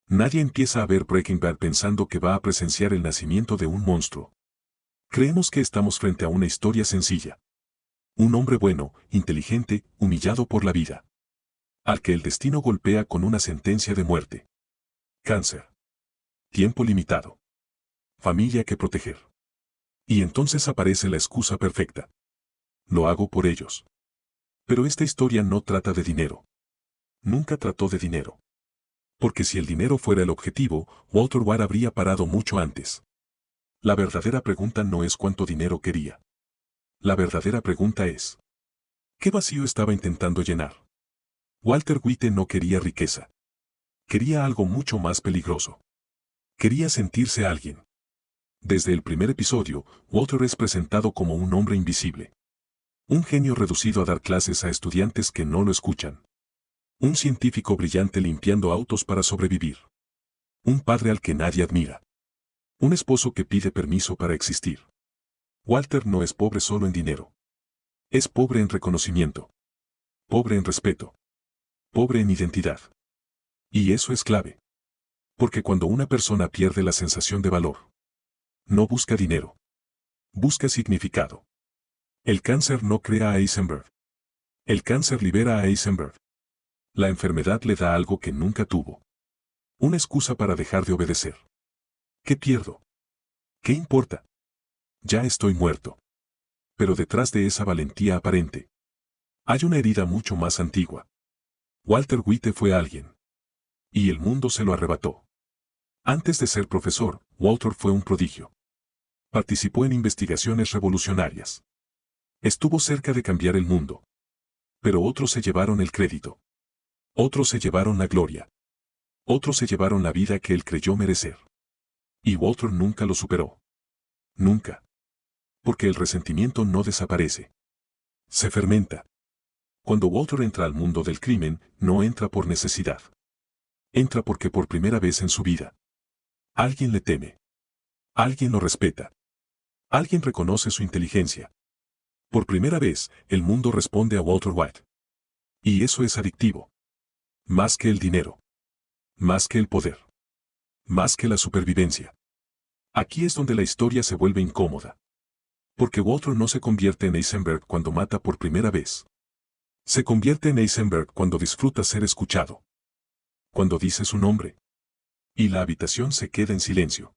Nadie empieza a ver Breaking Bad pensando que va a presenciar el nacimiento de un monstruo. Creemos que estamos frente a una historia sencilla. Un hombre bueno, inteligente, humillado por la vida, al que el destino golpea con una sentencia de muerte. Cáncer. Tiempo limitado. Familia que proteger. Y entonces aparece la excusa perfecta. Lo hago por ellos. Pero esta historia no trata de dinero. Nunca trató de dinero. Porque si el dinero fuera el objetivo, Walter White habría parado mucho antes. La verdadera pregunta no es cuánto dinero quería. La verdadera pregunta es: ¿qué vacío estaba intentando llenar? Walter White no quería riqueza. Quería algo mucho más peligroso. Quería sentirse alguien. Desde el primer episodio, Walter es presentado como un hombre invisible. Un genio reducido a dar clases a estudiantes que no lo escuchan. Un científico brillante limpiando autos para sobrevivir. Un padre al que nadie admira. Un esposo que pide permiso para existir. Walter no es pobre solo en dinero. Es pobre en reconocimiento. Pobre en respeto. Pobre en identidad. Y eso es clave. Porque cuando una persona pierde la sensación de valor, no busca dinero. Busca significado. El cáncer no crea a Heisenberg. El cáncer libera a Heisenberg. La enfermedad le da algo que nunca tuvo. Una excusa para dejar de obedecer. ¿Qué pierdo? ¿Qué importa? Ya estoy muerto. Pero detrás de esa valentía aparente, hay una herida mucho más antigua. Walter White fue alguien. Y el mundo se lo arrebató. Antes de ser profesor, Walter fue un prodigio. Participó en investigaciones revolucionarias. Estuvo cerca de cambiar el mundo. Pero otros se llevaron el crédito. Otros se llevaron la gloria. Otros se llevaron la vida que él creyó merecer. Y Walter nunca lo superó. Nunca. Porque el resentimiento no desaparece. Se fermenta. Cuando Walter entra al mundo del crimen, no entra por necesidad. Entra porque por primera vez en su vida, alguien le teme. Alguien lo respeta. Alguien reconoce su inteligencia. Por primera vez, el mundo responde a Walter White. Y eso es adictivo. Más que el dinero. Más que el poder. Más que la supervivencia. Aquí es donde la historia se vuelve incómoda. Porque Walter no se convierte en Heisenberg cuando mata por primera vez. Se convierte en Heisenberg cuando disfruta ser escuchado. Cuando dice su nombre. Y la habitación se queda en silencio.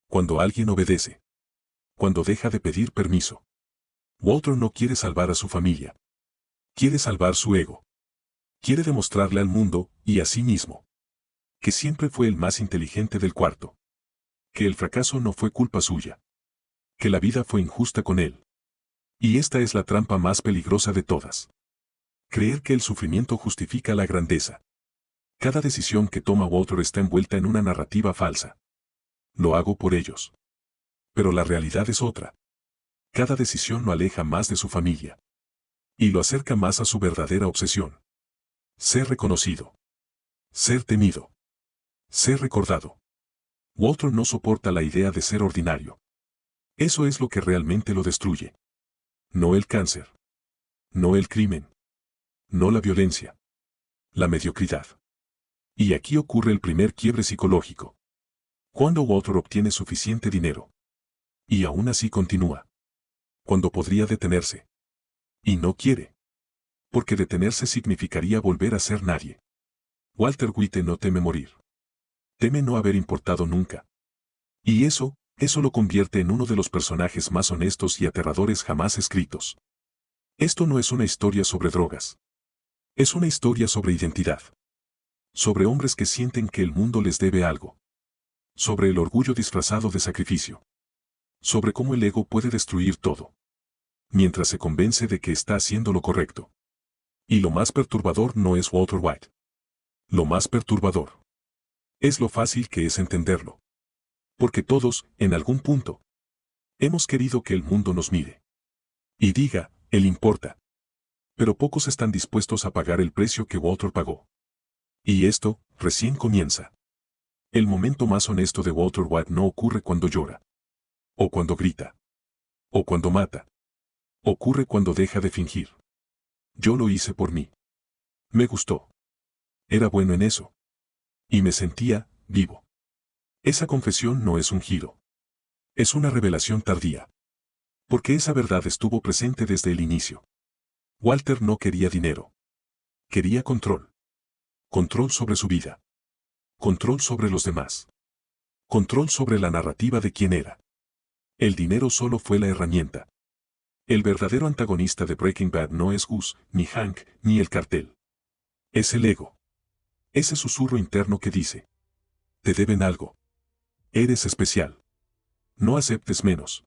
Cuando alguien obedece. Cuando deja de pedir permiso. Walter no quiere salvar a su familia. Quiere salvar su ego. Quiere demostrarle al mundo, y a sí mismo, que siempre fue el más inteligente del cuarto. Que el fracaso no fue culpa suya. Que la vida fue injusta con él. Y esta es la trampa más peligrosa de todas. Creer que el sufrimiento justifica la grandeza. Cada decisión que toma Walter está envuelta en una narrativa falsa. Lo hago por ellos. Pero la realidad es otra. Cada decisión lo aleja más de su familia. Y lo acerca más a su verdadera obsesión. Ser reconocido. Ser temido. Ser recordado. Walter no soporta la idea de ser ordinario. Eso es lo que realmente lo destruye. No el cáncer. No el crimen. No la violencia. La mediocridad. Y aquí ocurre el primer quiebre psicológico. Cuando Walter obtiene suficiente dinero. Y aún así continúa. Cuando podría detenerse. Y no quiere. Porque detenerse significaría volver a ser nadie. Walter White no teme morir. Teme no haber importado nunca. Y eso lo convierte en uno de los personajes más honestos y aterradores jamás escritos. Esto no es una historia sobre drogas. Es una historia sobre identidad. Sobre hombres que sienten que el mundo les debe algo. Sobre el orgullo disfrazado de sacrificio. Sobre cómo el ego puede destruir todo. Mientras se convence de que está haciendo lo correcto. Y lo más perturbador no es Walter White. Lo más perturbador es lo fácil que es entenderlo. Porque todos, en algún punto, hemos querido que el mundo nos mire. Y diga, él importa. Pero pocos están dispuestos a pagar el precio que Walter pagó. Y esto, recién comienza. El momento más honesto de Walter White no ocurre cuando llora. O cuando grita. O cuando mata. Ocurre cuando deja de fingir. Yo lo hice por mí. Me gustó. Era bueno en eso. Y me sentía vivo. Esa confesión no es un giro. Es una revelación tardía. Porque esa verdad estuvo presente desde el inicio. Walter no quería dinero. Quería control. Control sobre su vida. Control sobre los demás. Control sobre la narrativa de quién era. El dinero solo fue la herramienta. El verdadero antagonista de Breaking Bad no es Gus, ni Hank, ni el cartel. Es el ego. Ese susurro interno que dice: te deben algo. Eres especial. No aceptes menos.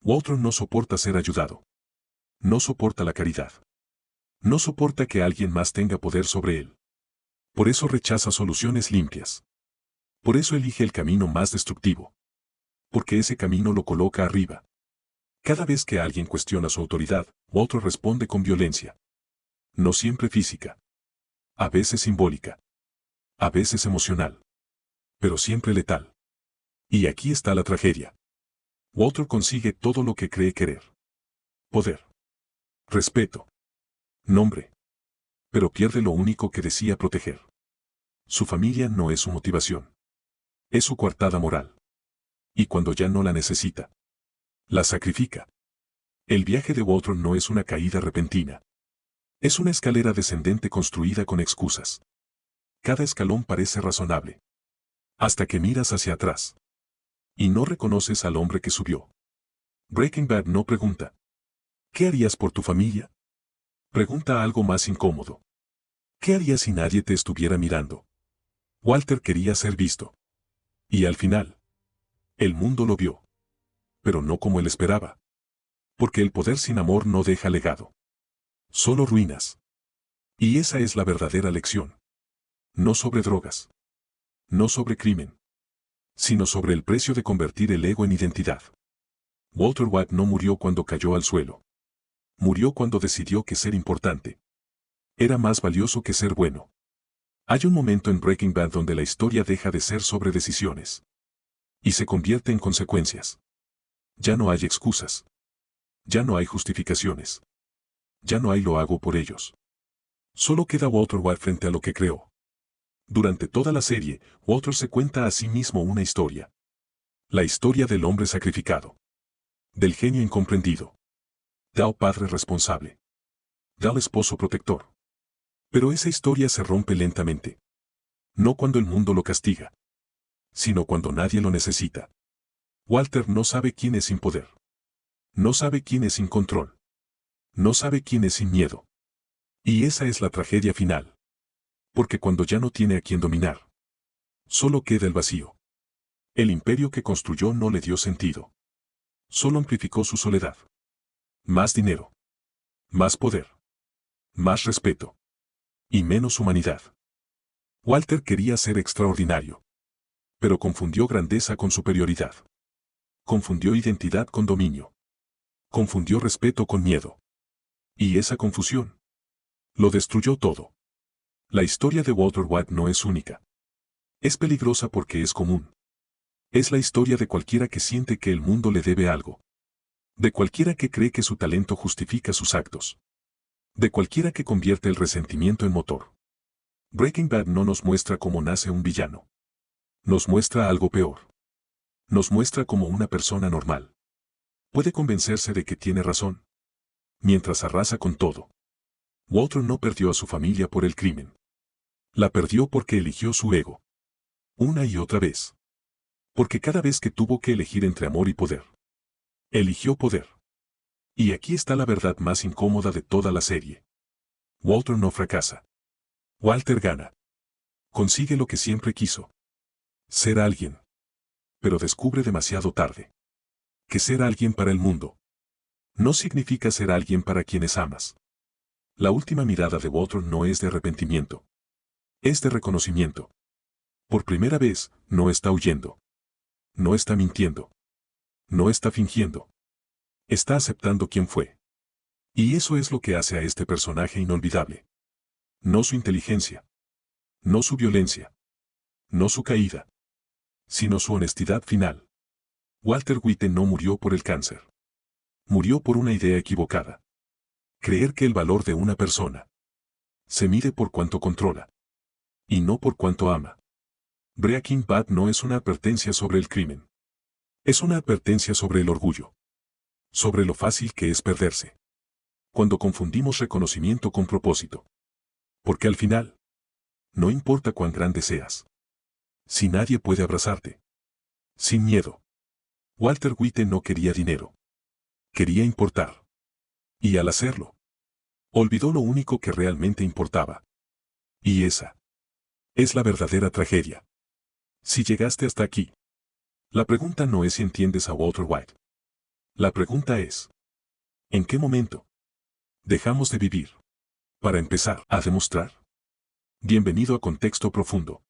Walter no soporta ser ayudado. No soporta la caridad. No soporta que alguien más tenga poder sobre él. Por eso rechaza soluciones limpias. Por eso elige el camino más destructivo. Porque ese camino lo coloca arriba. Cada vez que alguien cuestiona su autoridad, Walter responde con violencia. No siempre física. A veces simbólica. A veces emocional. Pero siempre letal. Y aquí está la tragedia. Walter consigue todo lo que cree querer. Poder. Respeto. Nombre. Pero pierde lo único que decía proteger. Su familia no es su motivación. Es su coartada moral. Y cuando ya no la necesita, la sacrifica. El viaje de Walter no es una caída repentina. Es una escalera descendente construida con excusas. Cada escalón parece razonable. Hasta que miras hacia atrás. Y no reconoces al hombre que subió. Breaking Bad no pregunta: ¿qué harías por tu familia? Pregunta algo más incómodo. ¿Qué harías si nadie te estuviera mirando? Walter quería ser visto. Y al final, el mundo lo vio. Pero no como él esperaba. Porque el poder sin amor no deja legado. Solo ruinas. Y esa es la verdadera lección. No sobre drogas. No sobre crimen. Sino sobre el precio de convertir el ego en identidad. Walter White no murió cuando cayó al suelo. Murió cuando decidió que ser importante era más valioso que ser bueno. Hay un momento en Breaking Bad donde la historia deja de ser sobre decisiones. Y se convierte en consecuencias. Ya no hay excusas. Ya no hay justificaciones. Ya no hay lo hago por ellos. Solo queda Walter White frente a lo que creó. Durante toda la serie, Walter se cuenta a sí mismo una historia. La historia del hombre sacrificado. Del genio incomprendido. Del padre responsable. Del esposo protector. Pero esa historia se rompe lentamente. No cuando el mundo lo castiga. Sino cuando nadie lo necesita. Walter no sabe quién es sin poder. No sabe quién es sin control. No sabe quién es sin miedo. Y esa es la tragedia final. Porque cuando ya no tiene a quien dominar, solo queda el vacío. El imperio que construyó no le dio sentido. Solo amplificó su soledad. Más dinero. Más poder. Más respeto. Y menos humanidad. Walter quería ser extraordinario. Pero confundió grandeza con superioridad. Confundió identidad con dominio. Confundió respeto con miedo. Y esa confusión lo destruyó todo. La historia de Walter White no es única. Es peligrosa porque es común. Es la historia de cualquiera que siente que el mundo le debe algo. De cualquiera que cree que su talento justifica sus actos. De cualquiera que convierte el resentimiento en motor. Breaking Bad no nos muestra cómo nace un villano. Nos muestra algo peor. Nos muestra como una persona normal puede convencerse de que tiene razón. Mientras arrasa con todo. Walter no perdió a su familia por el crimen. La perdió porque eligió su ego. Una y otra vez. Porque cada vez que tuvo que elegir entre amor y poder. Eligió poder. Y aquí está la verdad más incómoda de toda la serie. Walter no fracasa. Walter gana. Consigue lo que siempre quiso. Ser alguien. Pero descubre demasiado tarde. Que ser alguien para el mundo no significa ser alguien para quienes amas. La última mirada de Walter no es de arrepentimiento. Es de reconocimiento. Por primera vez, no está huyendo. No está mintiendo. No está fingiendo. Está aceptando quién fue. Y eso es lo que hace a este personaje inolvidable. No su inteligencia. No su violencia. No su caída. Sino su honestidad final. Walter White no murió por el cáncer. Murió por una idea equivocada. Creer que el valor de una persona se mide por cuánto controla. Y no por cuánto ama. Breaking Bad no es una advertencia sobre el crimen. Es una advertencia sobre el orgullo. Sobre lo fácil que es perderse. Cuando confundimos reconocimiento con propósito. Porque al final, no importa cuán grande seas. Si nadie puede abrazarte. Sin miedo. Walter White no quería dinero. Quería importar. Y al hacerlo, olvidó lo único que realmente importaba. Y esa es la verdadera tragedia. Si llegaste hasta aquí, la pregunta no es si entiendes a Walter White. La pregunta es, ¿en qué momento dejamos de vivir para empezar a demostrar? Bienvenido a Contexto Profundo.